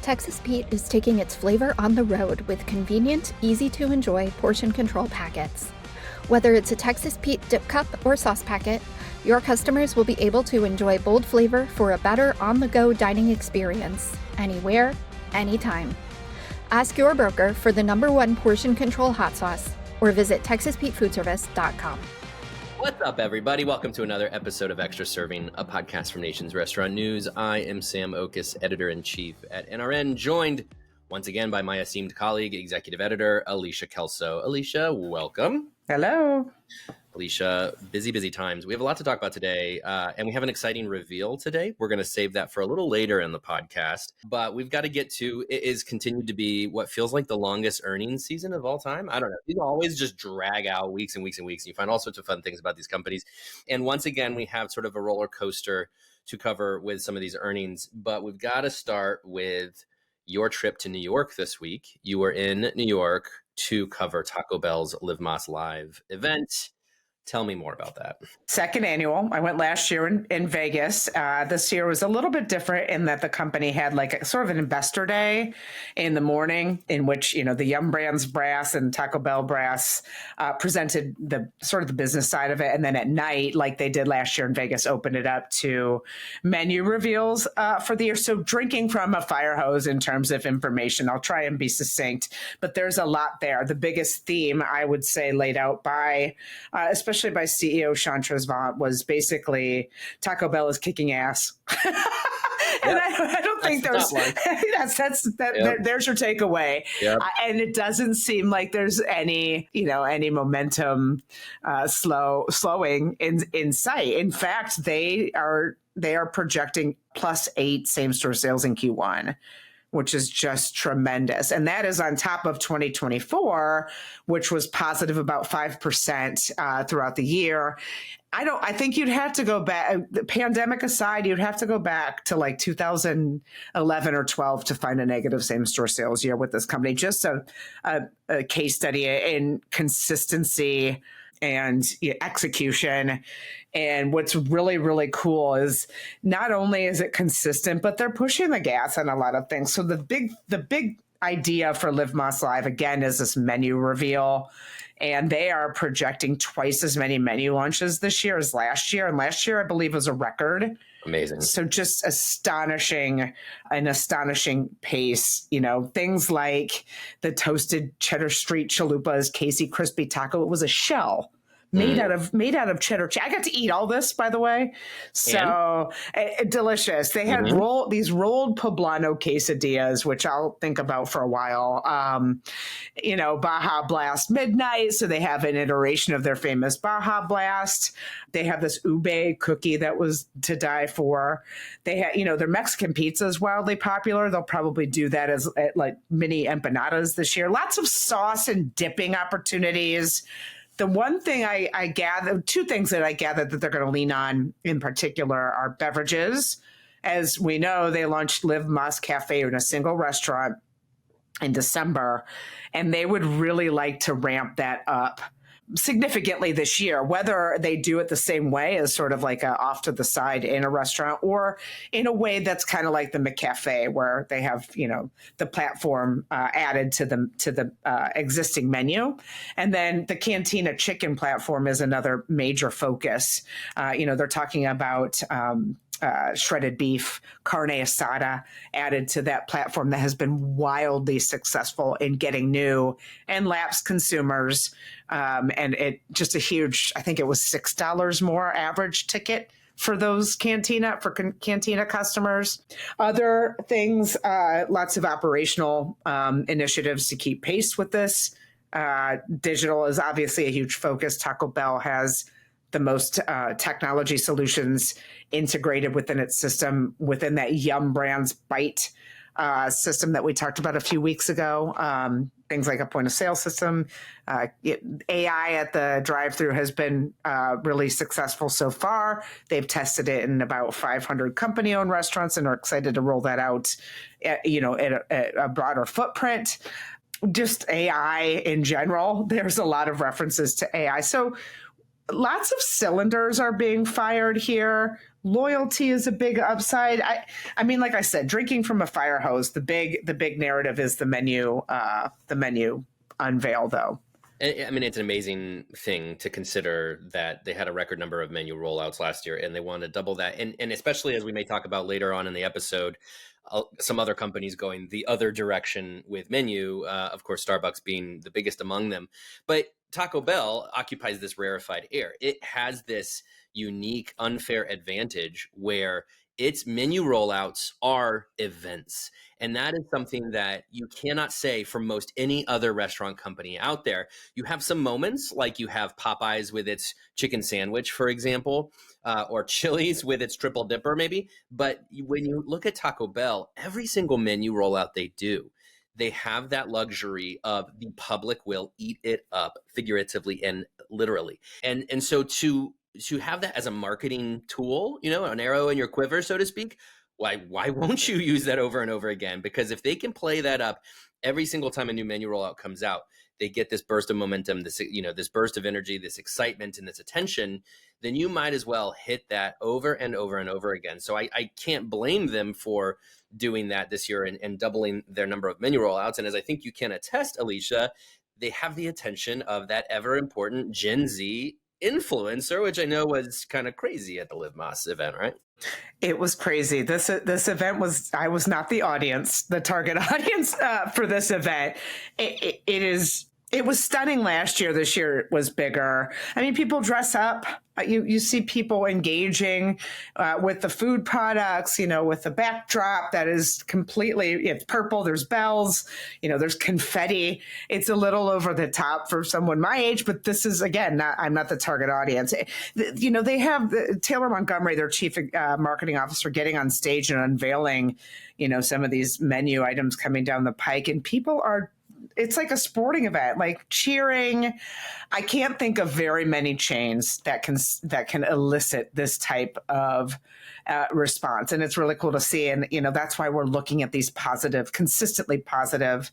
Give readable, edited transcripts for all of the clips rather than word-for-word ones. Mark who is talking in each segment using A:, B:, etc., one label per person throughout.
A: Texas Pete is taking its flavor on the road with convenient, easy-to-enjoy portion control packets. Whether it's a Texas Pete dip cup or sauce packet, your customers will be able to enjoy bold flavor for a better on-the-go dining experience, anywhere, anytime. Ask your broker for the #1 portion control hot sauce or visit TexasPeteFoodService.com.
B: What's up, everybody? Welcome to another episode of Extra Serving, a podcast from Nation's Restaurant News. I am Sam Oches, editor-in-chief at NRN, joined once again by my esteemed colleague, executive editor, Alicia Kelso. Alicia, welcome.
C: Hello.
B: Alicia, busy times. We have a lot to talk about today, and we have an exciting reveal today. We're going to save that for a little later in the podcast, but we've got to get to, it is continued to be what feels like the longest earnings season of all time. I don't know. These always just drag out weeks and weeks and weeks, and you find all sorts of fun things about these companies. And once again, we have sort of a roller coaster to cover with some of these earnings, but we've got to start with your trip to New York this week. You were in New York to cover Taco Bell's Live Más Live event. Tell me more about that.
C: Second annual. I went last year in Vegas. This year was a little bit different in that the company had like a sort of an investor day in the morning in which, you know, the Yum Brands brass and Taco Bell brass presented the sort of the business side of it. And then at night, like they did last year in Vegas, opened it up to menu reveals for the year. So drinking from a fire hose in terms of information. I'll try and be succinct, but there's a lot there. The biggest theme I would say laid out by, especially by CEO Shapour Nejad, was basically Taco Bell is kicking ass. And I don't think there's there's your takeaway. Yep. And it doesn't seem like there's any momentum slowing in sight. In fact, they are projecting +8 same-store sales in Q1, which is just tremendous. And that is on top of 2024, which was positive about 5% throughout the year. I think you'd have to go back, the pandemic aside, you'd have to go back to like 2011 or 12 to find a negative same-store sales year with this company. Just a case study in consistency and execution. And what's really, really cool is not only is it consistent, but they're pushing the gas on a lot of things. So the big idea for Live Más Live, again, is this menu reveal. And they are projecting twice as many menu launches this year as last year. And last year, I believe, was a record.
B: Amazing.
C: So just an astonishing pace. You know, things like the toasted cheddar street chalupa's Casey crispy taco. It was a shell made out of cheddar. I got to eat all this, by the way. So delicious. They had these rolled poblano quesadillas, which I'll think about for a while. Baja Blast Midnight. So they have an iteration of their famous Baja Blast. They have this ube cookie that was to die for. They have, their Mexican pizza is wildly popular. They'll probably do that as like mini empanadas this year. Lots of sauce and dipping opportunities. The one thing I gather, two things that I gathered that they're going to lean on in particular are beverages. As we know, they launched Live Más Cafe in a single restaurant in December, and they would really like to ramp that up significantly this year, whether they do it the same way as sort of like a off to the side in a restaurant or in a way that's kind of like the McCafe where they have, the platform added to the existing menu. And then the Cantina chicken platform is another major focus. They're talking about shredded beef, carne asada added to that platform that has been wildly successful in getting new and lapsed consumers. And it just a huge, I think it was $6 more average ticket for those Cantina customers. Other things, lots of operational initiatives to keep pace with this. Digital is obviously a huge focus. Taco Bell has the most technology solutions integrated within its system, within that Yum Brands Bite system that we talked about a few weeks ago. Things like a point of sale system. AI at the drive-thru has been really successful so far. They've tested it in about 500 company-owned restaurants and are excited to roll that out at a broader footprint. Just AI in general, there's a lot of references to AI. So lots of cylinders are being fired here. Loyalty is a big upside. I mean, like I said, drinking from a fire hose. The big narrative is the menu unveil, though.
B: I mean, it's an amazing thing to consider that they had a record number of menu rollouts last year and they want to double that. And especially as we may talk about later on in the episode, some other companies going the other direction with menu, of course, Starbucks being the biggest among them. But Taco Bell occupies this rarefied air. It has this unique, unfair advantage where its menu rollouts are events. And that is something that you cannot say for most any other restaurant company out there. You have some moments like you have Popeyes with its chicken sandwich, for example, or Chili's with its triple dipper maybe. But when you look at Taco Bell, every single menu rollout they do, they have that luxury of the public will eat it up figuratively and literally. And so to have that as a marketing tool, an arrow in your quiver, so to speak, why won't you use that over and over again? Because if they can play that up every single time a new menu rollout comes out, they get this burst of momentum, this burst of energy, this excitement, and this attention, then you might as well hit that over and over and over again. So I can't blame them for doing that this year and doubling their number of menu rollouts. And as I think you can attest, Alicia, they have the attention of that ever important Gen Z influencer, which I know was kind of crazy at the Live Más event, right?
C: It was crazy. This event I was not the audience, the target audience for this event. It was stunning last year. This year it was bigger. I mean, people dress up. You see people engaging with the food products, with the backdrop that is it's purple. There's bells, there's confetti. It's a little over the top for someone my age, but this is, again, I'm not the target audience. They have Taylor Montgomery, their chief marketing officer, getting on stage and unveiling, some of these menu items coming down the pike, and people it's like a sporting event, like cheering. I can't think of very many chains that can elicit this type of response. And it's really cool to see. And, that's why we're looking at these consistently positive,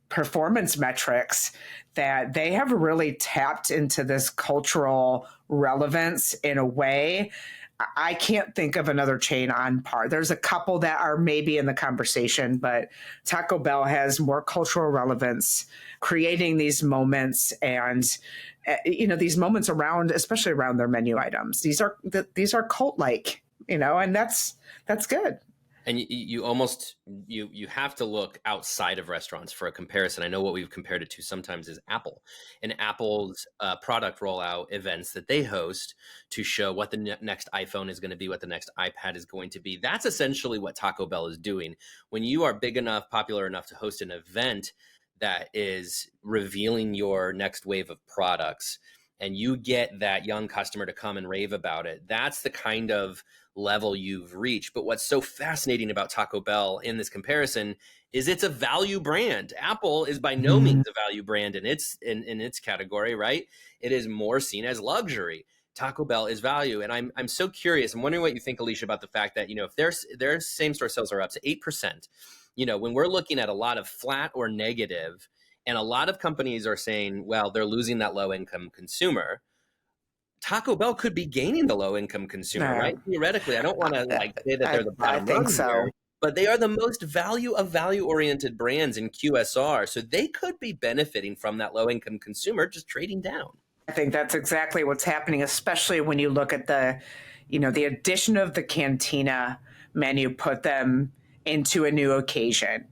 C: performance metrics, that they have really tapped into this cultural relevance in a way I can't think of another chain on par. There's a couple that are maybe in the conversation, but Taco Bell has more cultural relevance, creating these moments and, these moments especially around their menu items. These are cult-like, and that's good.
B: And you almost you have to look outside of restaurants for a comparison. I know what we've compared it to sometimes is Apple, and Apple's product rollout events that they host to show what the next iPhone is going to be, what the next iPad is going to be. That's essentially what Taco Bell is doing. When you are big enough, popular enough to host an event that is revealing your next wave of products, and you get that young customer to come and rave about it, that's the kind of level you've reached. But what's so fascinating about Taco Bell in this comparison is it's a value brand. Apple is by no means a value brand in its category, right? It is more seen as luxury. Taco Bell is value. And I'm so curious. I'm wondering what you think, Alicia, about the fact that, if their same store sales are up to 8%, when we're looking at a lot of flat or negative, and a lot of companies are saying, well, they're losing that low income consumer, Taco Bell could be gaining the low income consumer, right? Theoretically, I don't want to say that they're the bottom.
C: I think so.
B: Here, but they are the most value oriented brands in QSR. So they could be benefiting from that low income consumer just trading down.
C: I think that's exactly what's happening, especially when you look at the addition of the Cantina menu, put them into a new occasion.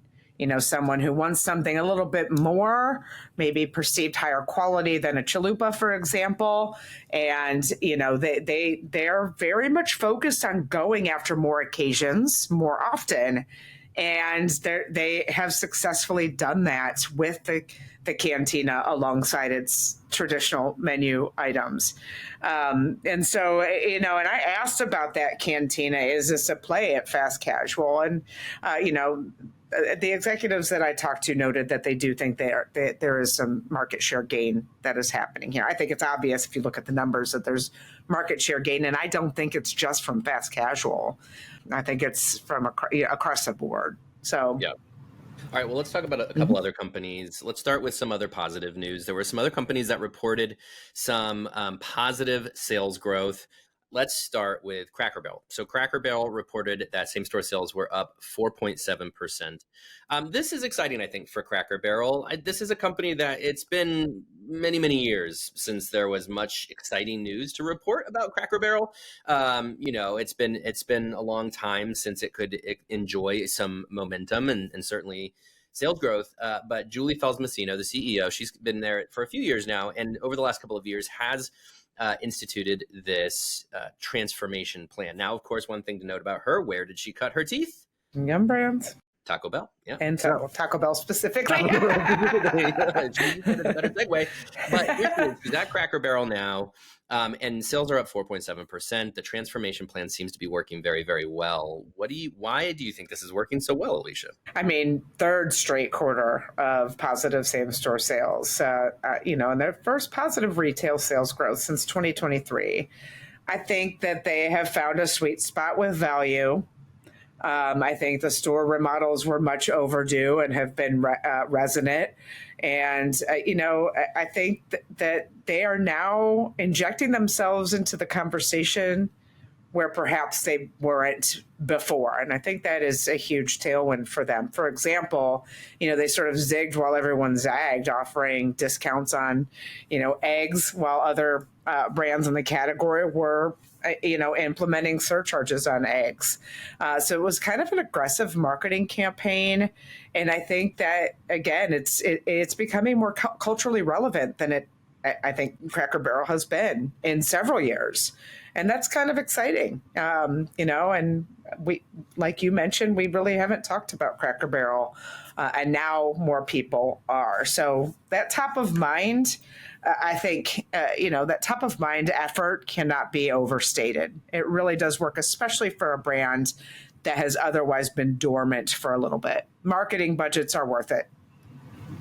C: Someone who wants something a little bit more, maybe perceived higher quality than a chalupa, for example. And, they're very much focused on going after more occasions more often. And they have successfully done that with the Cantina alongside its traditional menu items. And so, and I asked about that Cantina, is this a play at fast casual? And, the executives that I talked to noted that they do think there is some market share gain that is happening here. I think it's obvious if you look at the numbers that there's market share gain, and I don't think it's just from fast casual. I think it's from across the board. So,
B: yeah. All right, well, let's talk about a couple other companies. Let's start with some other positive news. There were some other companies that reported some positive sales growth. let's start with Cracker Barrel. So Cracker Barrel reported that same-store sales were up 4.7%. This is exciting, I think, for Cracker Barrel. This is a company that it's been many, many years since there was much exciting news to report about Cracker Barrel. It's been a long time since it could enjoy some momentum and certainly sales growth. But Julie Fels-Messino, the CEO, she's been there for a few years now, and over the last couple of years has instituted this transformation plan. Now, of course, one thing to note about her, where did she cut her teeth?
C: Yum Brands.
B: Taco Bell. Yeah.
C: And Taco Bell specifically.
B: She's a better segue. But she's at Cracker Barrel now, and sales are up 4.7%. The transformation plan seems to be working very, very well. Why do you think this is working so well, Alicia?
C: I mean, third straight quarter of positive same-store sales, and their first positive retail sales growth since 2023. I think that they have found a sweet spot with value. I think the store remodels were much overdue and have been resonant. And, I think that they are now injecting themselves into the conversation where perhaps they weren't before. And I think that is a huge tailwind for them. For example, they sort of zigged while everyone zagged, offering discounts on, eggs, while other brands in the category were implementing surcharges on eggs. So it was kind of an aggressive marketing campaign. And I think that, again, it's becoming more culturally relevant than I think Cracker Barrel has been in several years. And that's kind of exciting, and we, like you mentioned, we really haven't talked about Cracker Barrel, and now more people are. So that top of mind, I think, that top of mind effort cannot be overstated. It really does work, especially for a brand that has otherwise been dormant for a little bit. Marketing budgets are worth it.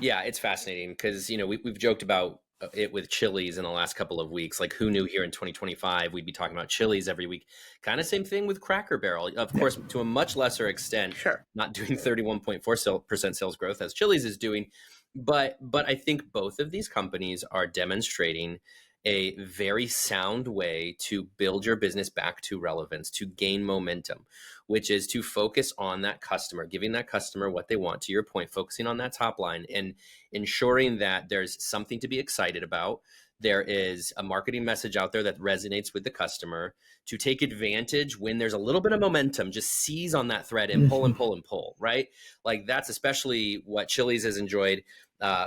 B: Yeah, it's fascinating because, we've joked about it with Chili's in the last couple of weeks. Like, who knew here in 2025 we'd be talking about Chili's every week? Kind of same thing with Cracker Barrel, of course, to a much lesser extent.
C: Sure. Not
B: doing 31.4% sales growth as Chili's is doing, but I think both of these companies are demonstrating a very sound way to build your business back to relevance, to gain momentum, which is to focus on that customer, giving that customer what they want, to your point, focusing on that top line and ensuring that there's something to be excited about. There is a marketing message out there that resonates with the customer, to take advantage when there's a little bit of momentum, just seize on that thread and pull and pull and pull, right? Like, that's especially what Chili's has enjoyed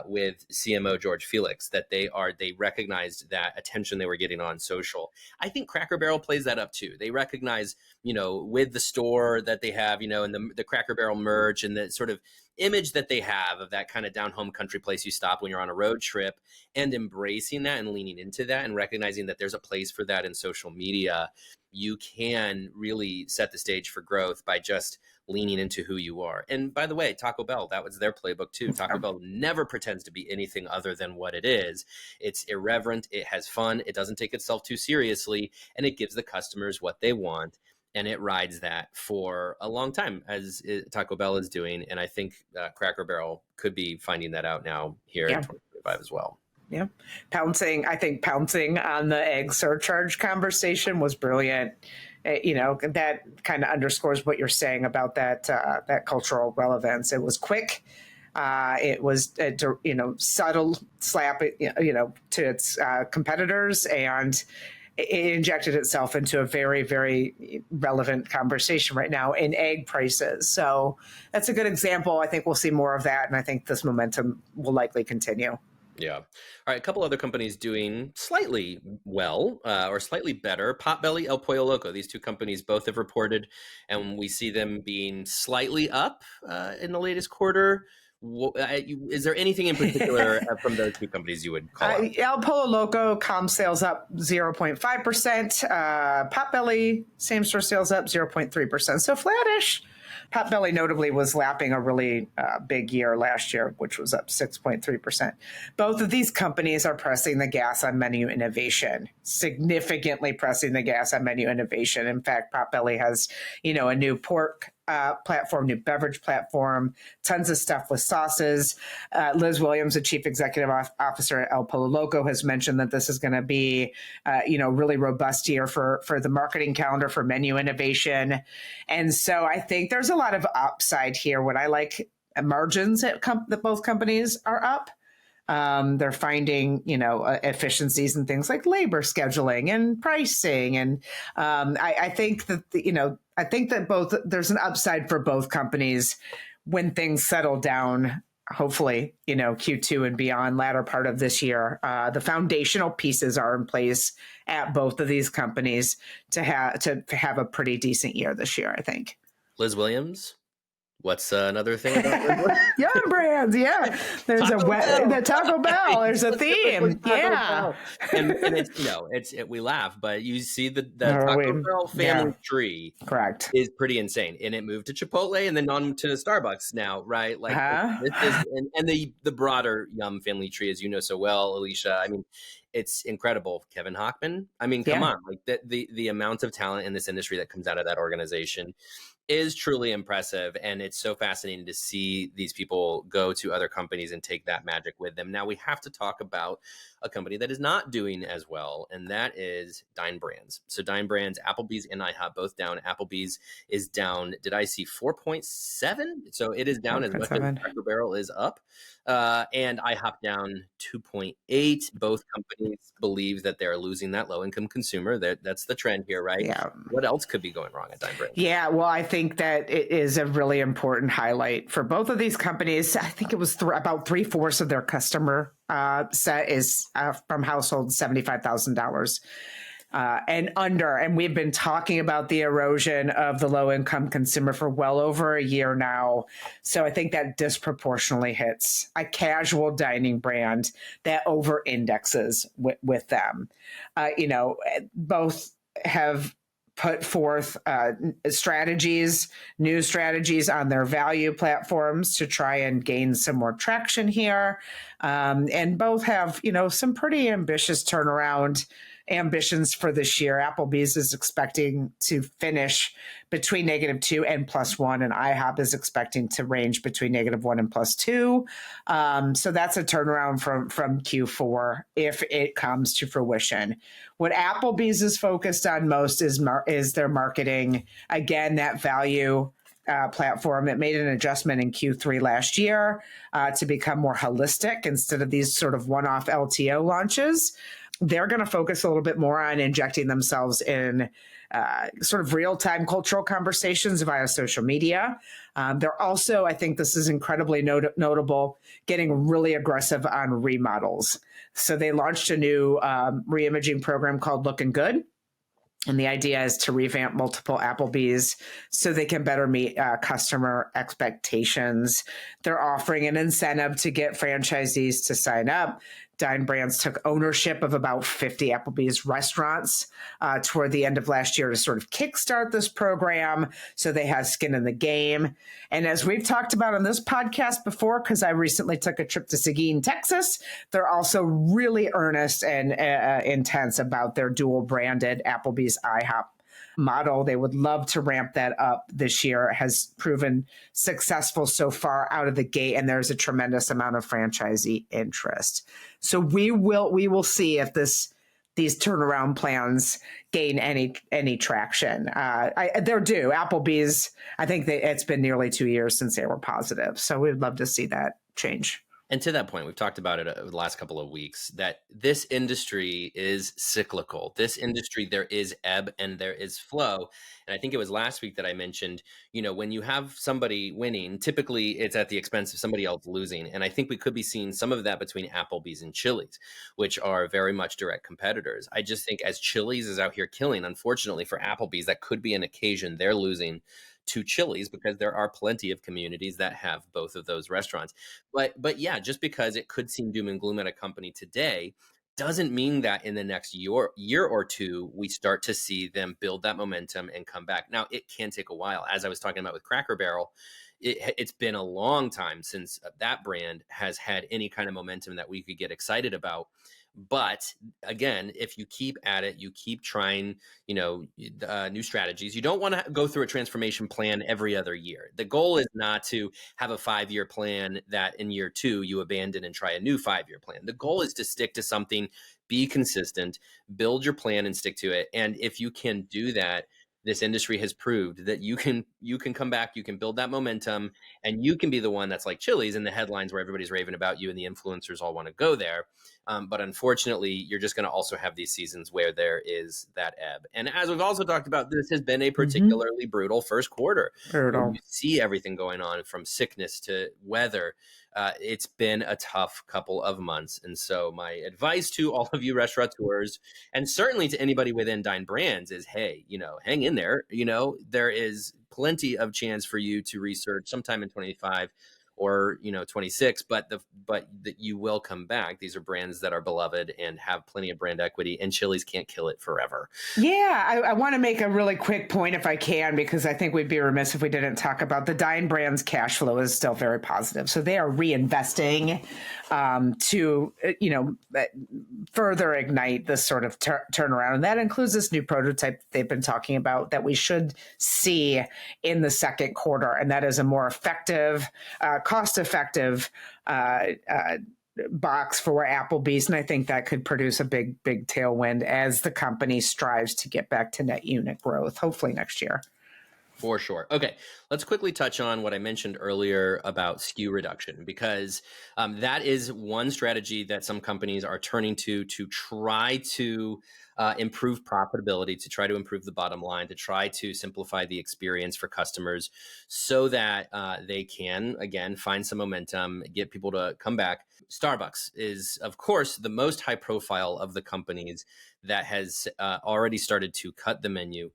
B: with CMO George Felix, that they recognized that attention they were getting on social. I think Cracker Barrel plays that up too. They recognize, with the store that they have, and the Cracker Barrel merch and the sort of image that they have of that kind of down home country place you stop when you're on a road trip, and embracing that and leaning into that and recognizing that there's a place for that in social media. You can really set the stage for growth by just leaning into who you are. And by the way, Taco Bell, that was their playbook too. Taco Bell never pretends to be anything other than what it is. It's irreverent, it has fun, it doesn't take itself too seriously, and it gives the customers what they want. And it rides that for a long time, as Taco Bell is doing. And I think Cracker Barrel could be finding that out now here in 2025 as well.
C: Yeah. Pouncing on the egg surcharge conversation was brilliant. That kind of underscores what you're saying about that cultural relevance. It was quick. It was, subtle slap, to its competitors, and it injected itself into a very, very relevant conversation right now in egg prices. So that's a good example. I think we'll see more of that, and I think this momentum will likely continue.
B: Yeah. All right. A couple other companies doing slightly well or slightly better. Potbelly, El Pollo Loco. These two companies both have reported, and we see them being slightly up in the latest quarter. Is there anything in particular from those two companies you would call out?
C: El Pollo Loco, comp sales up 0.5%. Potbelly, same-store sales up 0.3%. So flattish. Potbelly notably was lapping a really big year last year, which was up 6.3%. Both of these companies are pressing the gas on menu innovation, significantly pressing the gas on menu innovation. In fact, Potbelly has, a new pork platform, new beverage platform, tons of stuff with sauces. Liz Williams, the chief executive officer at El Pollo Loco, has mentioned that this is going to be, really robust year for the marketing calendar, for menu innovation. And so I think there's a lot of upside here. What I like, margins that both companies are up. They're finding, efficiencies and things like labor scheduling and pricing. And I think that there's an upside for both companies when things settle down, hopefully, Q2 and beyond, latter part of this year. The foundational pieces are in place at both of these companies to have a pretty decent year this year, I think.
B: Liz Williams? What's another thing about
C: Yum Brands? Yeah, there's the Taco Bell. There's a theme. Yeah,
B: and it's we laugh, but you see the Taco Bell family tree,
C: correct,
B: is pretty insane, and it moved to Chipotle and then on to Starbucks now, right? Like this is, and the broader Yum family tree, as you know so well, Alicia. I mean, it's incredible. Kevin Hochman. I mean, come on, like the amount of talent in this industry that comes out of that organization is truly impressive. And it's so fascinating to see these people go to other companies and take that magic with them. Now we have to talk about a company that is not doing as well, and that is Dine Brands. So Dine Brands, Applebee's and IHOP both down. Applebee's is down, did I see 4.7? So it is down as much as Cracker Barrel is up. And IHOP down 2.8. Both companies believe that they're losing that low-income consumer. That's the trend here, right?
C: Yeah.
B: What else could be going wrong at Dine Brands?
C: Yeah, well, I think that it is a really important highlight for both of these companies. I think it was about 3/4 of their customer set is from households $75,000 and under. And we've been talking about the erosion of the low-income consumer for well over a year now. So I think that disproportionately hits a casual dining brand that over-indexes with them. Both have put forth new strategies on their value platforms to try and gain some more traction here. And both have, some pretty ambitious turnaround ambitions for this year. Applebee's is expecting to finish between -2 and +1, and IHOP is expecting to range between -1 and +2. So that's a turnaround from Q4 if it comes to fruition. What Applebee's is focused on most is their marketing. Again, that value platform. It made an adjustment in Q3 last year to become more holistic instead of these sort of one-off LTO launches. They're going to focus a little bit more on injecting themselves in sort of real-time cultural conversations via social media. They're also, I think this is incredibly notable, getting really aggressive on remodels. So they launched a new reimaging program called Looking Good. And the idea is to revamp multiple Applebee's so they can better meet customer expectations. They're offering an incentive to get franchisees to sign up. Dine Brands took ownership of about 50 Applebee's restaurants toward the end of last year to sort of kickstart this program, so they have skin in the game. And as we've talked about on this podcast before, because I recently took a trip to Seguin, Texas, they're also really earnest and intense about their dual-branded Applebee's IHOP model. They would love to ramp that up this year. It has proven successful so far out of the gate, and there's a tremendous amount of franchisee interest. So we will see if these turnaround plans gain any traction. They're due. Applebee's, I think it's been nearly 2 years since they were positive. So we'd love to see that change.
B: And to that point, we've talked about it over the last couple of weeks, that this industry is cyclical. This industry, there is ebb and there is flow. And I think it was last week that I mentioned, when you have somebody winning, typically it's at the expense of somebody else losing. And I think we could be seeing some of that between Applebee's and Chili's, which are very much direct competitors. I just think as Chili's is out here killing, unfortunately for Applebee's, that could be an occasion they're losing to Chili's, because there are plenty of communities that have both of those restaurants. But yeah, just because it could seem doom and gloom at a company today doesn't mean that in the next year or two, we start to see them build that momentum and come back. Now, it can take a while. As I was talking about with Cracker Barrel, it's been a long time since that brand has had any kind of momentum that we could get excited about. But again, if you keep at it, you keep trying, new strategies. You don't want to go through a transformation plan every other year. The goal is not to have a 5-year plan that in year 2 you abandon and try a new 5-year plan. The goal is to stick to something, be consistent, build your plan and stick to it. And if you can do that, this industry has proved that you can come back, you can build that momentum, and you can be the one that's like Chili's in the headlines where everybody's raving about you and the influencers all want to go there. But unfortunately, you're just going to also have these seasons where there is that ebb. And as we've also talked about, this has been a particularly brutal first quarter.
C: Brutal.
B: You see everything going on from sickness to weather. It's been a tough couple of months. And so my advice to all of you restaurateurs, and certainly to anybody within Dine Brands, is, hey, hang in there. There is plenty of chance for you to research sometime in 25 or 26, but that you will come back. These are brands that are beloved and have plenty of brand equity, and Chili's can't kill it forever.
C: Yeah, I want to make a really quick point if I can, because I think we'd be remiss if we didn't talk about the Dine Brands cash flow is still very positive. So they are reinvesting to further ignite this sort of turnaround. And that includes this new prototype they've been talking about that we should see in the second quarter. And that is a more effective, cost-effective box for Applebee's. And I think that could produce a big tailwind as the company strives to get back to net unit growth, hopefully next year.
B: For sure. Okay, let's quickly touch on what I mentioned earlier about SKU reduction, because that is one strategy that some companies are turning to try to improve profitability, to try to improve the bottom line, to try to simplify the experience for customers so that they can, again, find some momentum, get people to come back. Starbucks is, of course, the most high profile of the companies that has already started to cut the menu,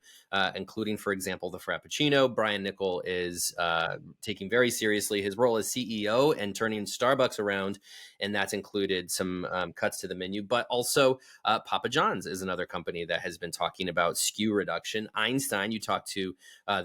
B: including, for example, the Frappuccino. Brian Niccol is taking very seriously his role as CEO and turning Starbucks around, and that's included some cuts to the menu. But also Papa John's is another company that has been talking about SKU reduction. Einstein, you talked to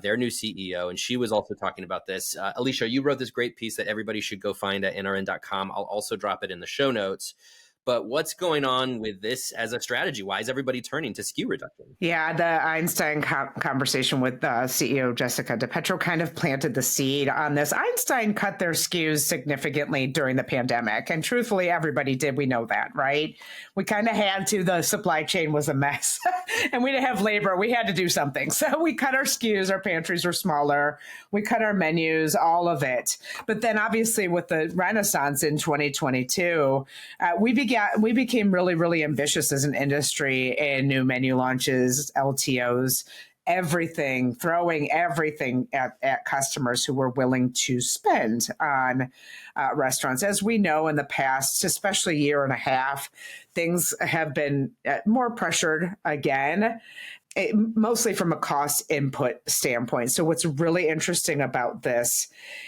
B: their new CEO, and she was also talking about this. Alicia, you wrote this great piece that everybody should go find at nrn.com. I'll also drop it in the show notes. But what's going on with this as a strategy? Why is everybody turning to SKU reduction?
C: Yeah, the Einstein conversation with CEO Jessica DePetro kind of planted the seed on this. Einstein cut their SKUs significantly during the pandemic. And truthfully, everybody did. We know that, right? We kind of had to. The supply chain was a mess. And we didn't have labor. We had to do something. So we cut our SKUs. Our pantries were smaller. We cut our menus, all of it. But then obviously with the Renaissance in 2022, we became really, really ambitious as an industry in new menu launches, LTOs, throwing everything at customers who were willing to spend on restaurants. As we know in the past, especially year and a half, things have been more pressured again. Mostly from a cost input standpoint. So what's really interesting about this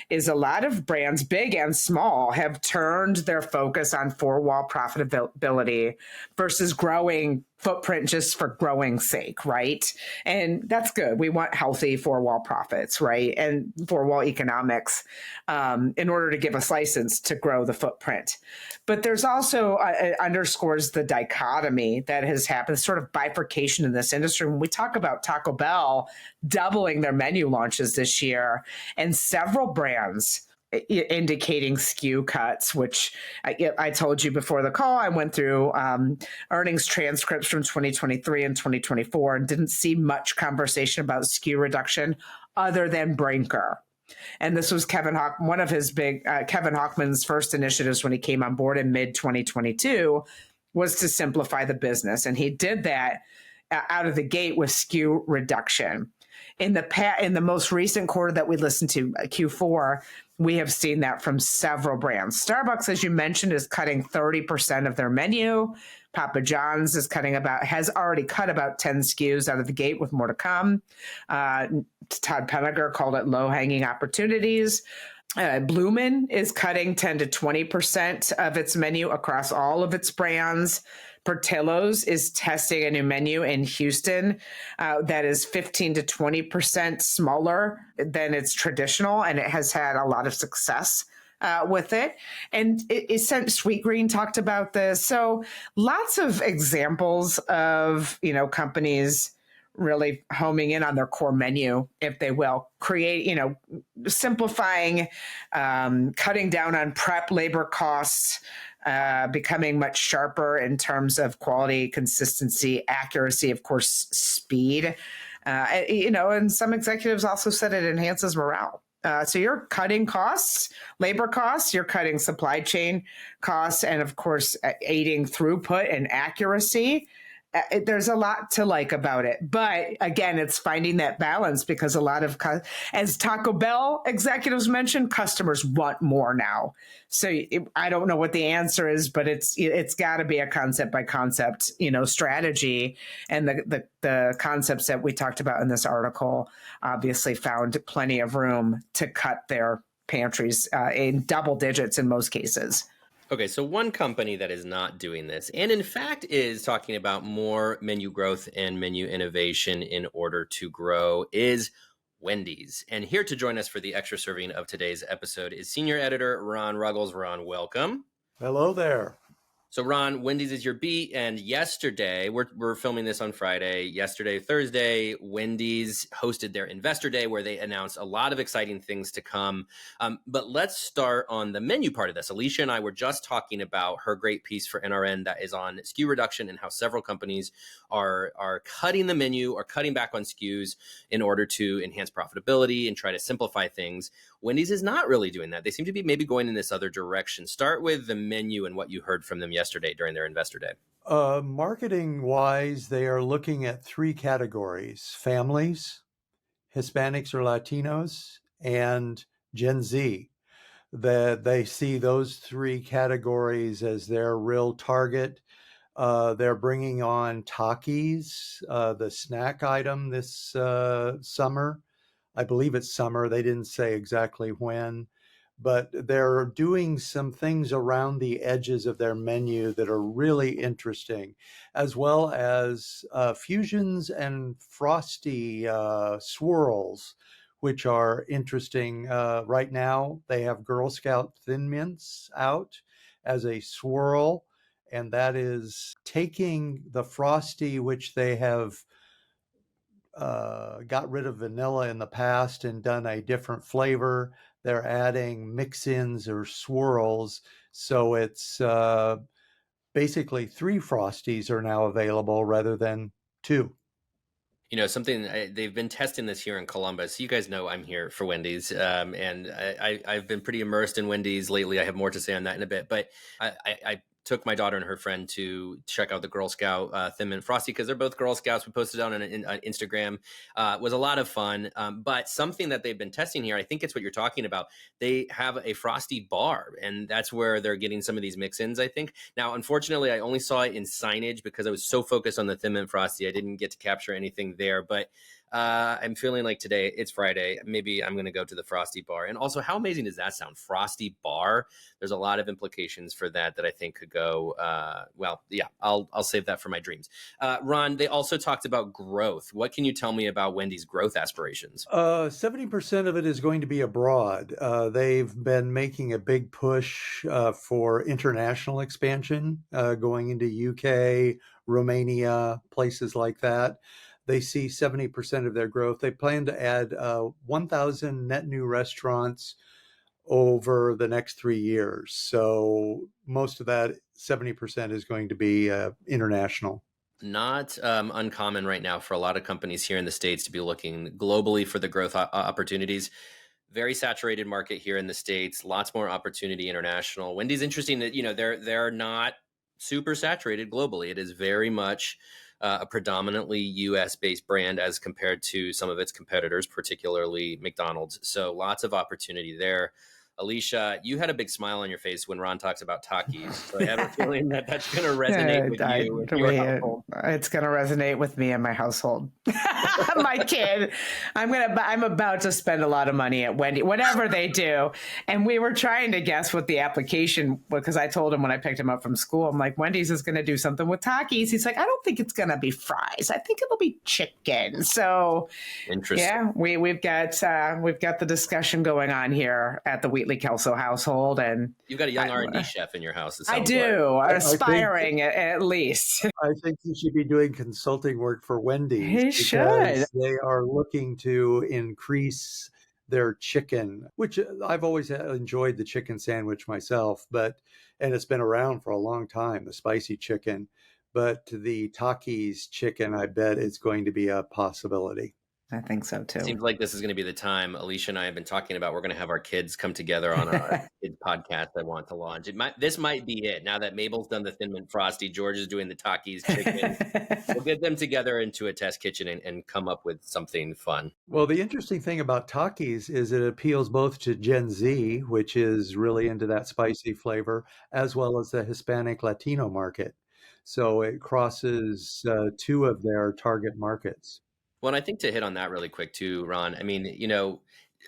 C: is a lot of brands, big and small, have turned their focus on four-wall profitability versus growing footprint just for growing's sake, right? And that's good. We want healthy four-wall profits, right? And four-wall economics in order to give us license to grow the footprint. But there's also underscores the dichotomy that has happened, sort of bifurcation in this industry. When we talk about Taco Bell doubling their menu launches this year and several brands indicating SKU cuts, which I told you before the call, I went through earnings transcripts from 2023 and 2024 and didn't see much conversation about SKU reduction other than Brinker. And this was one of his big, Kevin Hochman's first initiatives when he came on board in mid-2022 was to simplify the business. And he did that out of the gate with SKU reduction. In the most recent quarter that we listened to, Q4, we have seen that from several brands. Starbucks, as you mentioned, is cutting 30% of their menu. Papa John's has already cut about 10 SKUs out of the gate with more to come. Todd Pennegar called it low-hanging opportunities. Bloomin' is cutting 10 to 20% of its menu across all of its brands. Portillo's is testing a new menu in Houston that is 15 to 20% smaller than its traditional, and it has had a lot of success with it. And it sent Sweetgreen talked about this. So lots of examples of, companies really homing in on their core menu, if they will, simplifying, cutting down on prep labor costs, becoming much sharper in terms of quality, consistency, accuracy, of course, speed. And some executives also said it enhances morale. So you're cutting costs, labor costs, you're cutting supply chain costs, and of course, aiding throughput and accuracy. There's a lot to like about it. But again, it's finding that balance because a lot of, as Taco Bell executives mentioned, customers want more now. So I don't know what the answer is, but it's got to be a concept by concept, strategy. And the concepts that we talked about in this article obviously found plenty of room to cut their pantries in double digits in most cases.
B: Okay, so one company that is not doing this, and in fact is talking about more menu growth and menu innovation in order to grow, is Wendy's. And here to join us for the extra serving of today's episode is senior editor Ron Ruggless. Ron, welcome.
D: Hello there.
B: So Ron, Wendy's is your beat, and yesterday, we're filming this on Friday, yesterday, Thursday, Wendy's hosted their Investor Day where they announced a lot of exciting things to come. But let's start on the menu part of this. Alicia and I were just talking about her great piece for NRN that is on SKU reduction and how several companies are cutting the menu or cutting back on SKUs in order to enhance profitability and try to simplify things. Wendy's is not really doing that. They seem to be maybe going in this other direction. Start with the menu and what you heard from them yesterday during their Investor Day.
D: Marketing-wise, they are looking at three categories: families, Hispanics or Latinos, and Gen Z. They see those three categories as their real target. They're bringing on Takis, the snack item this summer. I believe it's summer. They didn't say exactly when, but they're doing some things around the edges of their menu that are really interesting, as well as fusions and frosty swirls, which are interesting. Right now, they have Girl Scout Thin Mints out as a swirl, and that is taking the frosty, which they have got rid of vanilla in the past and done a different flavor. They're adding mix-ins or swirls. So it's basically 3 Frosties are now available rather than 2.
B: Something they've been testing this here in Columbus. You guys know I'm here for Wendy's, and I've been pretty immersed in Wendy's lately. I have more to say on that in a bit, but I took my daughter and her friend to check out the Girl Scout Thin Mint Frosty because they're both Girl Scouts. We posted it on Instagram. It was a lot of fun. But something that they've been testing here, I think it's what you're talking about. They have a Frosty bar, and that's where they're getting some of these mix-ins, I think. Now, unfortunately, I only saw it in signage because I was so focused on the Thin Mint Frosty. I didn't get to capture anything there, but I'm feeling like today, it's Friday. Maybe I'm going to go to the Frosty bar. And also, how amazing does that sound? Frosty bar. There's a lot of implications for that I think could go, I'll save that for my dreams. Ron, they also talked about growth. What can you tell me about Wendy's growth aspirations?
D: 70% of it is going to be abroad. They've been making a big push for international expansion, going into UK, Romania, places like that. They see 70% of their growth. They plan to add 1,000 net new restaurants over the next 3 years. So most of that, 70%, is going to be international.
B: Not uncommon right now for a lot of companies here in the States to be looking globally for the growth opportunities. Very saturated market here in the States, lots more opportunity international. Wendy's interesting that, they're not super saturated globally. It is very much a predominantly US-based brand as compared to some of its competitors, particularly McDonald's. So lots of opportunity there. Alicia, you had a big smile on your face when Ron talks about Takis. So I have a feeling that that's going to resonate with you and your household.
C: It's going to resonate with me and my household. My kid, I'm about to spend a lot of money at Wendy, whatever they do. And we were trying to guess what the application, because I told him when I picked him up from school, I'm like, Wendy's is going to do something with Takis. He's like, I don't think it's going to be fries. I think it'll be chicken. So
B: interesting.
C: Yeah, we've got the discussion going on here at the completely Kelso household. And
B: You've got a young R&D chef in your house. It
C: I
B: sounds
C: do,
B: like.
C: aspiring at least.
D: I think he should be doing consulting work for Wendy's
C: He
D: because
C: should.
D: they are looking to increase their chicken, which I've always enjoyed the chicken sandwich myself, and it's been around for a long time, the spicy chicken. But the Takis chicken, I bet is going to be a possibility.
C: I think so too.
B: Seems like this is going to be the time Alicia and I have been talking about. We're going to have our kids come together on a kids podcast I want to launch. This might be it. Now that Mabel's done the Thin Mint Frosty, George is doing the Takis chicken. We'll get them together into a test kitchen and come up with something fun.
D: Well, the interesting thing about Takis is it appeals both to Gen Z, which is really into that spicy flavor, as well as the Hispanic Latino market. So it crosses two of their target markets.
B: Well, and I think to hit on that really quick too, Ron, I mean,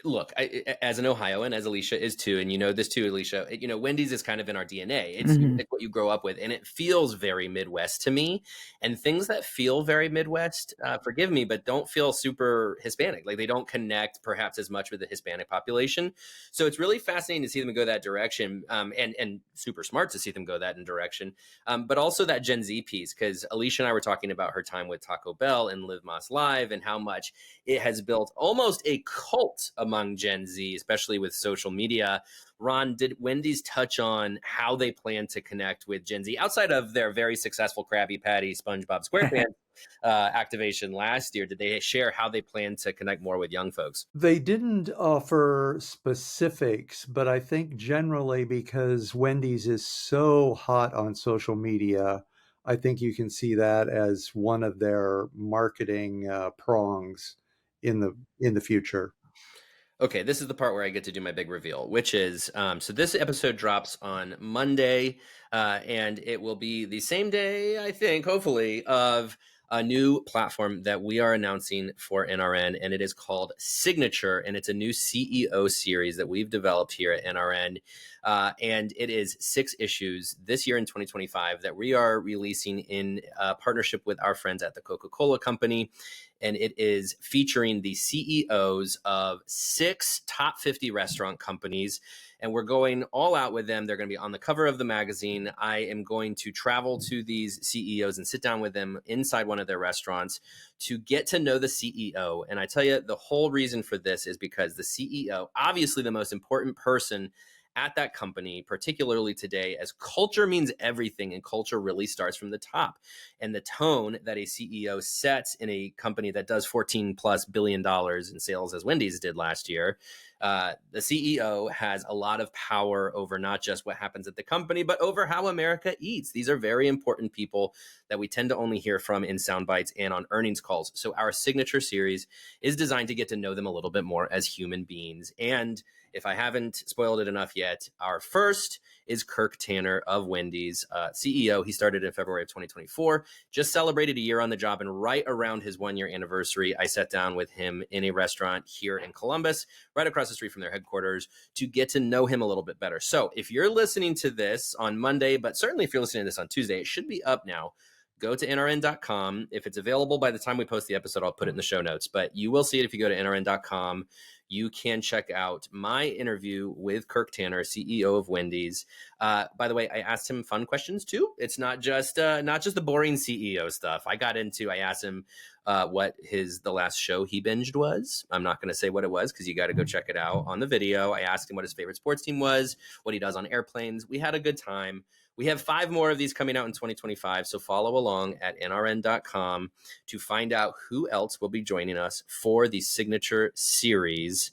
B: look, as an Ohioan, as Alicia is too, and you know this too, Alicia, Wendy's is kind of in our DNA. It's like what you grow up with, and it feels very Midwest to me. And things that feel very Midwest, forgive me, but don't feel super Hispanic. Like they don't connect perhaps as much with the Hispanic population. So it's really fascinating to see them go that direction, and super smart to see them go that in direction. But also that Gen Z piece, because Alicia and I were talking about her time with Taco Bell and Live Más Live and how much it has built almost a cult among Gen Z, especially with social media. Ron, did Wendy's touch on how they plan to connect with Gen Z outside of their very successful Krabby Patty, SpongeBob SquarePants activation last year? Did they share how they plan to connect more with young folks?
D: They didn't offer specifics, but I think generally because Wendy's is so hot on social media, I think you can see that as one of their marketing prongs in the future.
B: Okay, this is the part where I get to do my big reveal, which is, so this episode drops on Monday, and it will be the same day, I think, hopefully, of a new platform that we are announcing for NRN, and it is called Signature, and it's a new CEO series that we've developed here at NRN, and it is 6 issues this year in 2025 that we are releasing in partnership with our friends at the Coca-Cola Company. And it is featuring the CEOs of 6 top 50 restaurant companies. And we're going all out with them. They're going to be on the cover of the magazine. I am going to travel to these CEOs and sit down with them inside one of their restaurants to get to know the CEO. And I tell you, the whole reason for this is because the CEO, obviously the most important person at that company, particularly today, as culture means everything, and culture really starts from the top. And the tone that a CEO sets in a company that does $14+ billion in sales, as Wendy's did last year, the CEO has a lot of power over not just what happens at the company, but over how America eats. These are very important people that we tend to only hear from in sound bites and on earnings calls. So our Signature series is designed to get to know them a little bit more as human beings. And if I haven't spoiled it enough yet, our first is Kirk Tanner of Wendy's, CEO. He started in February of 2024, just celebrated a year on the job, and right around his 1-year anniversary, I sat down with him in a restaurant here in Columbus, right across the street from their headquarters, to get to know him a little bit better. So if you're listening to this on Monday, but certainly if you're listening to this on Tuesday, it should be up now. Go to nrn.com. If it's available by the time we post the episode, I'll put it in the show notes, but you will see it if you go to nrn.com. You can check out my interview with Kirk Tanner, CEO of Wendy's. By the way, I asked him fun questions too. It's not just the boring CEO stuff. I asked him what the last show he binged was. I'm not going to say what it was because you got to go check it out on the video. I asked him what his favorite sports team was, what he does on airplanes. We had a good time. We have 5 more of these coming out in 2025, so follow along at nrn.com to find out who else will be joining us for the Signature series.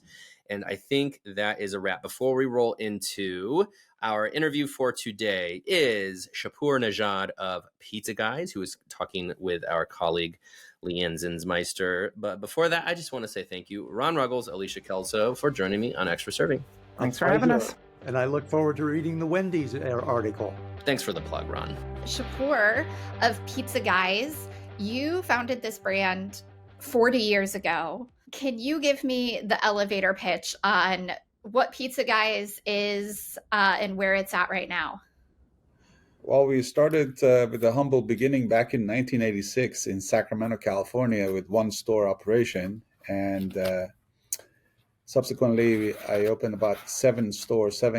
B: And I think that is a wrap. Before we roll into our interview for today is Shapour Nejad of Pizza Guys, who is talking with our colleague Leigh Zinsmeister. But before that, I just want to say thank you, Ron Ruggless, Alicia Kelso, for joining me on Extra Serving.
C: Thanks for having us.
D: And I look forward to reading the Wendy's article.
B: Thanks for the plug, Ron.
A: Shapour of Pizza Guys, you founded this brand 40 years ago. Can you give me the elevator pitch on what Pizza Guys is and where it's at right now?
E: Well, we started with a humble beginning back in 1986 in Sacramento, California, with one store operation. And Subsequently, I opened about 7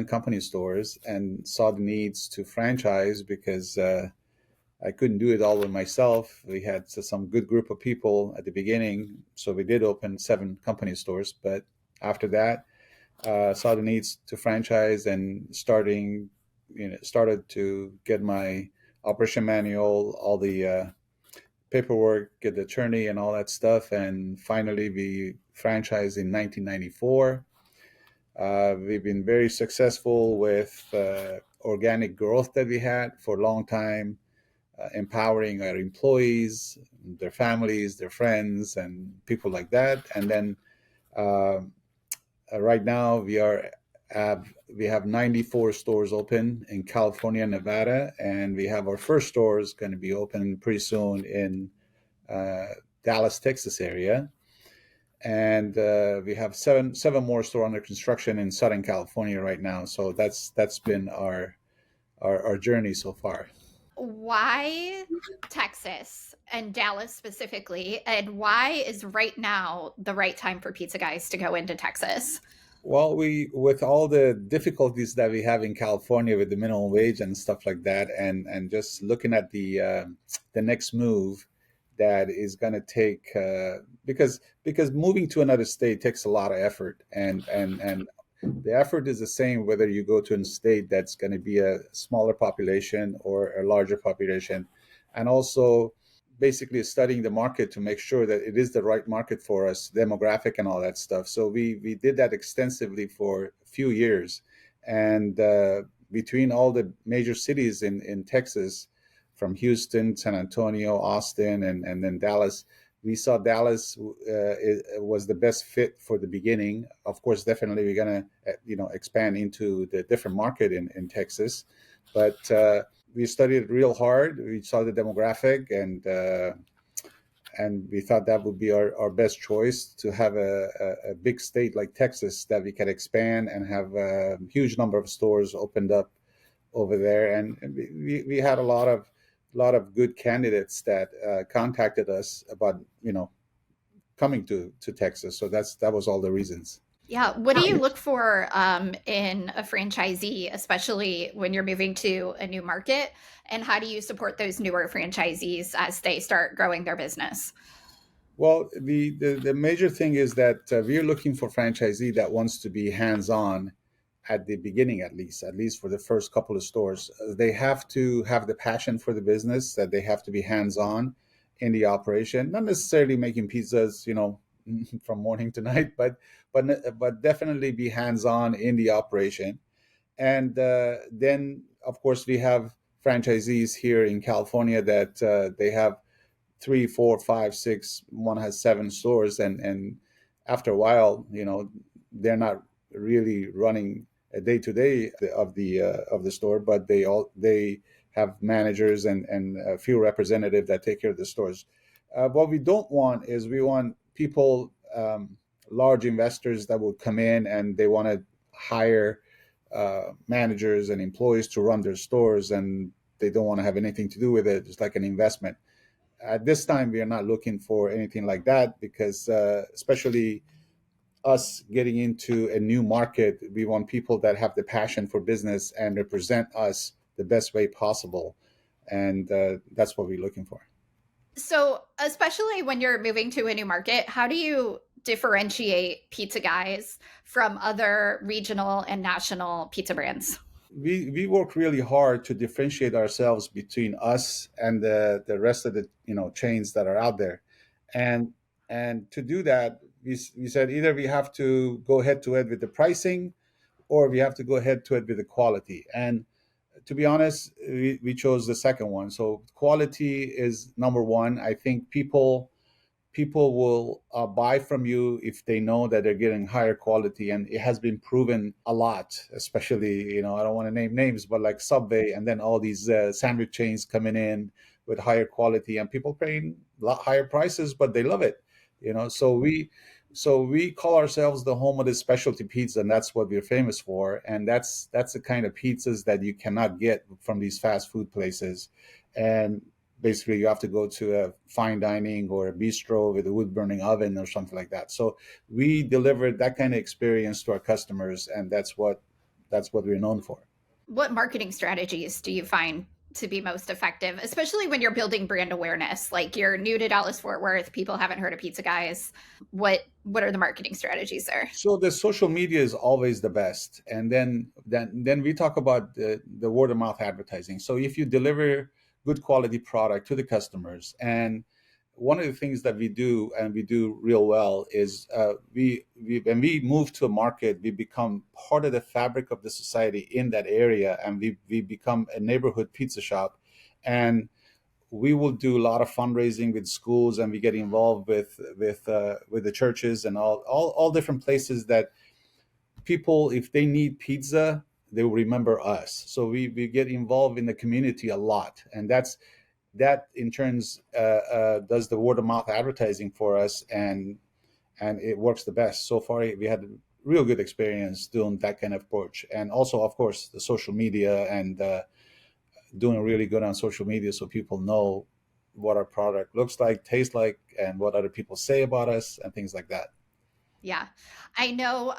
E: company stores, and saw the needs to franchise because I couldn't do it all with myself. We had some good group of people at the beginning, so we did open 7 company stores. But after that, saw the needs to franchise, and started to get my operation manual, all the paperwork, get the attorney and all that stuff, and finally we franchised in 1994. We've been very successful with organic growth that we had for a long time, empowering our employees, their families, their friends, and people like that. And then uh, right now we have 94 stores open in California, Nevada, and we have our first stores going to be open pretty soon in uh, Dallas, Texas area. And we have seven more stores under construction in Southern California right now. So that's been our journey so far.
A: Why Texas and Dallas specifically? And why is right now the right time for pizza guys to go into Texas?
E: Well, with all the difficulties that we have in California with the minimum wage and stuff like that, and just looking at the next move that is going to take, because moving to another state takes a lot of effort, and the effort is the same whether you go to a state that's going to be a smaller population or a larger population, and also basically studying the market to make sure that it is the right market for us, demographic and all that stuff. So we did that extensively for a few years, and between all the major cities in Texas, from Houston, San Antonio, Austin, and then Dallas, we saw Dallas was the best fit for the beginning. Of course, definitely we're gonna expand into the different market in Texas, but we studied it real hard. We saw the demographic, and we thought that would be our best choice to have a big state like Texas that we can expand and have a huge number of stores opened up over there. And we had a lot of good candidates that contacted us about coming to Texas. So that was all the reasons.
A: Yeah. What do you look for in a franchisee, especially when you're moving to a new market? And how do you support those newer franchisees as they start growing their business?
E: Well, the major thing is that we're looking for franchisee that wants to be hands-on at the beginning, at least for the first couple of stores. They have to have the passion for the business, that they have to be hands-on in the operation, not necessarily making pizzas, from morning to night, but definitely be hands-on in the operation. And then, of course, we have franchisees here in California that they have 3, 4, 5, 6. One has 7 stores, and after a while, they're not really running a day to day of the store, but they have managers and a few representatives that take care of the stores. What we don't want is we want people, large investors that will come in and they want to hire managers and employees to run their stores, and they don't want to have anything to do with it. It's like an investment. At this time, we are not looking for anything like that because, especially us getting into a new market, we want people that have the passion for business and represent us the best way possible. And that's what we're looking for.
A: So, especially when you're moving to a new market, how do you differentiate pizza guys from other regional and national pizza brands?
E: We work really hard to differentiate ourselves between us and the rest of the chains that are out there, and to do that, we said either we have to go head to head with the pricing, or we have to go head to head with the quality. And to be honest, we chose the second one. So quality is number one. I think people will buy from you if they know that they're getting higher quality, and it has been proven a lot. Especially, I don't want to name names, but like Subway, and then all these sandwich chains coming in with higher quality, and people paying a lot higher prices, but they love it. So we call ourselves the home of the specialty pizza, and that's what we're famous for. And that's the kind of pizzas that you cannot get from these fast food places. And basically you have to go to a fine dining or a bistro with a wood burning oven or something like that. So we delivered that kind of experience to our customers, and that's what we're known for.
A: What marketing strategies do you find to be most effective, especially when you're building brand awareness? Like, you're new to Dallas Fort Worth, people haven't heard of Pizza Guys. What are the marketing strategies there?
E: So the social media is always the best, and then we talk about the word of mouth advertising. So if you deliver good quality product to the customers, and one of the things that we do and we do real well is we when we move to a market, we become part of the fabric of the society in that area, and we become a neighborhood pizza shop, and we will do a lot of fundraising with schools, and we get involved with the churches and all different places that people, if they need pizza, they will remember us. So we get involved in the community a lot, and that in turns does the word of mouth advertising for us, and it works the best. So far, we had a real good experience doing that kind of approach, and also, of course, the social media and doing really good on social media so people know what our product looks like, tastes like, and what other people say about us and things like that.
A: Yeah. I know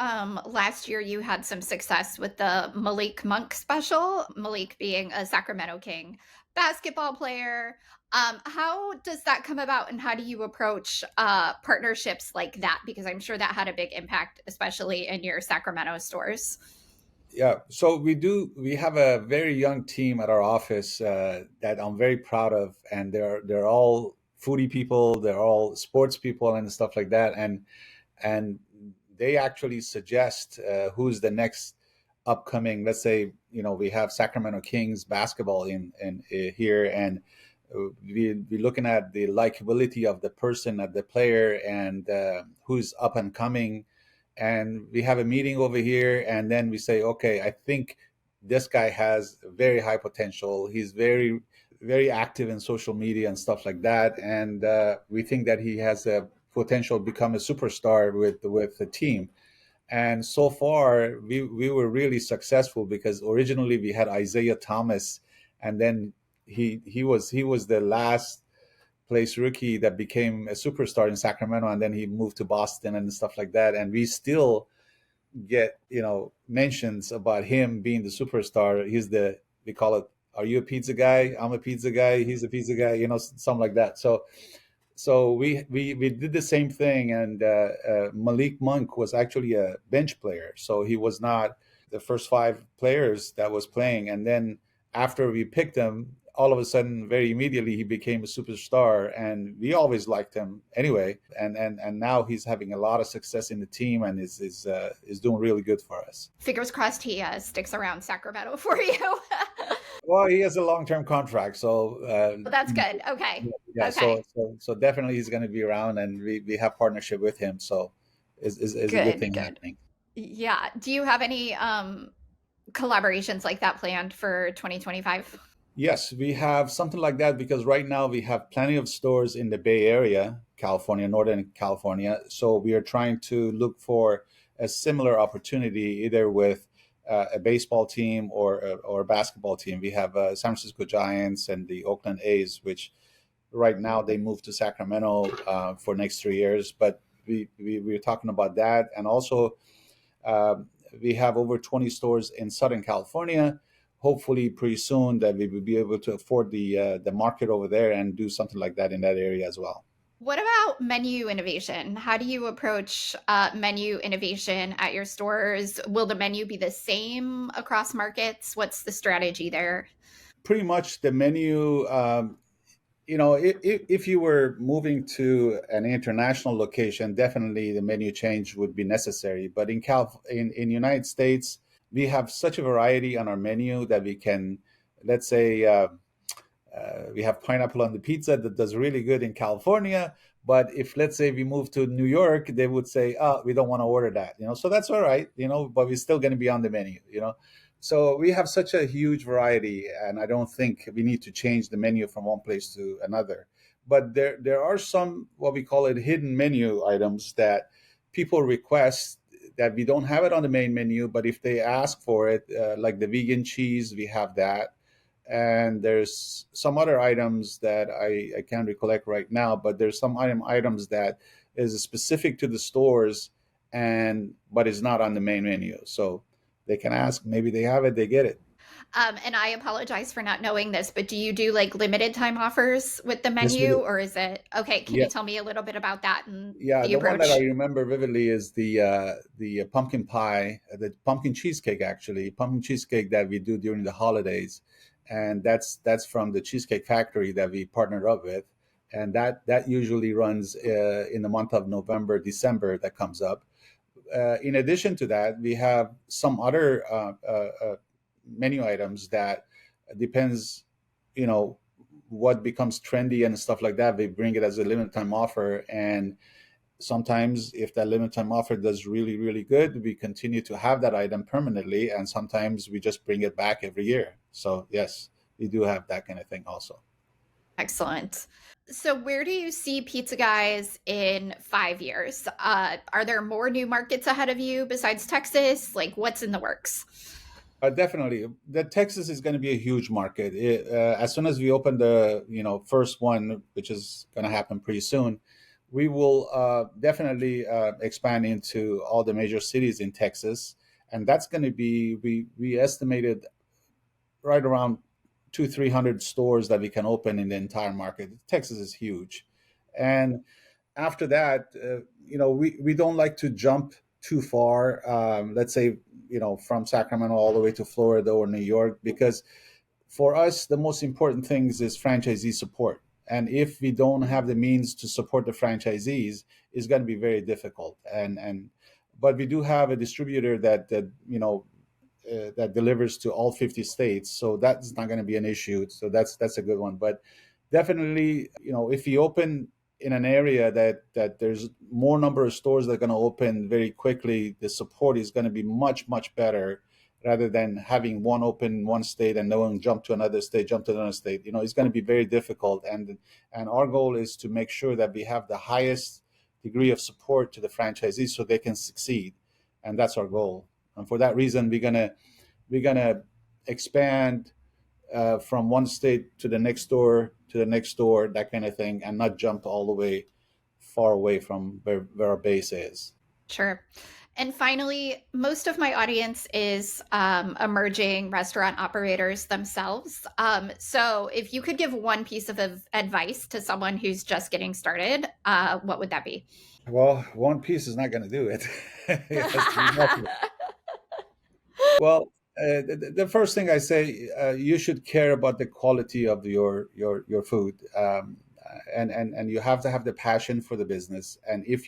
A: last year you had some success with the Malik Monk special, Malik being a Sacramento King basketball player. How does that come about, and how do you approach partnerships like that? Because I'm sure that had a big impact, especially in your Sacramento stores.
E: Yeah, so we have a very young team at our office that I'm very proud of, and they're all foodie people, they're all sports people and stuff like that, and they actually suggest who's the next upcoming. Let's say, we have Sacramento Kings basketball in here, and we're looking at the likability of the person, of the player, and who's up and coming. And we have a meeting over here, and then we say, okay, I think this guy has very high potential. He's very, very active in social media and stuff like that, and we think that he has a potential to become a superstar with the team. And so far, we were really successful, because originally we had Isaiah Thomas, and then he was the last place rookie that became a superstar in Sacramento, and then he moved to Boston and stuff like that. And we still get mentions about him being the superstar. We call it, are you a pizza guy? I'm a pizza guy. He's a pizza guy. Something like that. So we did the same thing, and Malik Monk was actually a bench player, so he was not the first 5 players that was playing. And then after we picked him, all of a sudden, very immediately, he became a superstar, and we always liked him anyway. And now he's having a lot of success in the team, and is doing really good for us.
A: Fingers crossed he sticks around Sacramento for you.
E: Well, he has a long-term contract, so
A: well, that's good. Okay.
E: Yeah.
A: Okay.
E: So definitely he's going to be around, and we have partnership with him. So is a good thing happening.
A: Yeah. Do you have any collaborations like that planned for 2025?
E: Yes, we have something like that, because right now we have plenty of stores in the Bay Area, California, Northern California. So we are trying to look for a similar opportunity, either with a baseball team or a basketball team. We have San Francisco Giants and the Oakland A's, which right now they moved to Sacramento for next 3 years. But we're talking about that. And also we have over 20 stores in Southern California. Hopefully pretty soon that we will be able to afford the market over there and do something like that in that area as well.
A: What about menu innovation? How do you approach menu innovation at your stores? Will the menu be the same across markets? What's the strategy there?
E: Pretty much the menu, if you were moving to an international location, definitely the menu change would be necessary. But in United States, we have such a variety on our menu that we can, let's say, we have pineapple on the pizza that does really good in California. But if, let's say, we move to New York, they would say, oh, we don't want to order that, so that's all right, but we're still going to be on the menu, So we have such a huge variety, and I don't think we need to change the menu from one place to another. But there are some, what we call it, hidden menu items that people request that we don't have it on the main menu, but if they ask for it, like the vegan cheese, we have that. And there's some other items that I can't recollect right now, but there's some items that is specific to the stores but is not on the main menu. So they can ask, maybe they have it, they get it.
A: And I apologize for not knowing this, but do you do like limited time offers with the
E: Yes, we
A: menu,
E: do.
A: or is it okay? Can you tell me a little bit about that and
E: Yeah,
A: the
E: the one
A: approach?
E: that I remember vividly is the pumpkin pie, the pumpkin cheesecake, actually, pumpkin cheesecake that we do during the holidays, and that's from the Cheesecake Factory that we partnered up with, and that usually runs in the month of November, December. That comes up. In addition to that, we have some other menu items that depends, you know, what becomes trendy and stuff like that. We bring it as a limited time offer, and sometimes if that limited time offer does really, really good, we continue to have that item permanently, and sometimes we just bring it back every year. So yes, we do have that kind of thing also.
A: Excellent. So where do you see Pizza Guys in 5 years? Are there more new markets ahead of you besides Texas? Like, what's in the works?
E: Definitely, the Texas is going to be a huge market. As soon as we open the first one, which is going to happen pretty soon, we will definitely expand into all the major cities in Texas, and that's going to be we estimated right around 200-300 stores that we can open in the entire market. Texas is huge, and after that, we don't like to jump too far. Let's say from Sacramento all the way to Florida or New York, because for us the most important things is franchisee support. And if we don't have the means to support the franchisees, it's going to be very difficult. But we do have a distributor that delivers to all 50 states, so that's not going to be an issue. So that's a good one. But definitely, if we open in an area that there's more number of stores that are going to open very quickly, the support is going to be much, much better, rather than having one open in one state and no one jump to another state. It's going to be very difficult. And our goal is to make sure that we have the highest degree of support to the franchisees so they can succeed. And that's our goal. And for that reason, we're gonna expand from one state to the next door, that kind of thing, and not jump all the way far away from where our base is.
A: Sure. And finally, most of my audience is emerging restaurant operators themselves. So if you could give one piece of advice to someone who's just getting started, what would that be?
E: Well, one piece is not going to do it. Well, the first thing I say, you should care about the quality of your food, and you have to have the passion for the business. And if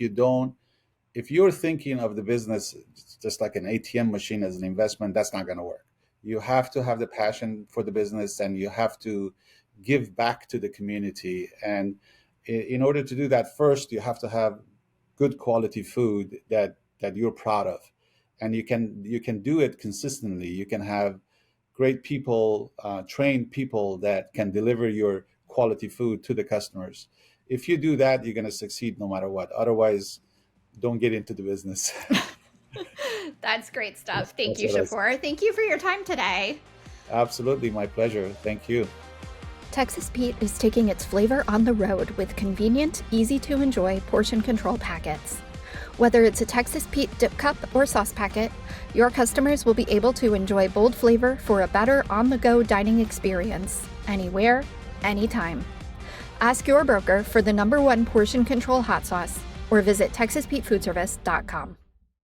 E: you're thinking of the business just like an ATM machine as an investment, that's not going to work. You have to have the passion for the business, and you have to give back to the community. And in order to do that, first you have to have good quality food that you're proud of, and you can do it consistently. You can have great people, trained people that can deliver your quality food to the customers. If you do that, you're going to succeed no matter what. Otherwise, don't get into the business.
A: That's great stuff. Thank you, Shapour. Thank you for your time today.
E: Absolutely, my pleasure. Thank you.
A: Texas Pete is taking its flavor on the road with convenient, easy-to-enjoy portion control packets. Whether it's a Texas Pete dip cup or sauce packet, your customers will be able to enjoy bold flavor for a better on-the-go dining experience, anywhere, anytime. Ask your broker for the #1 portion control hot sauce or visit TexasPeteFoodService.com.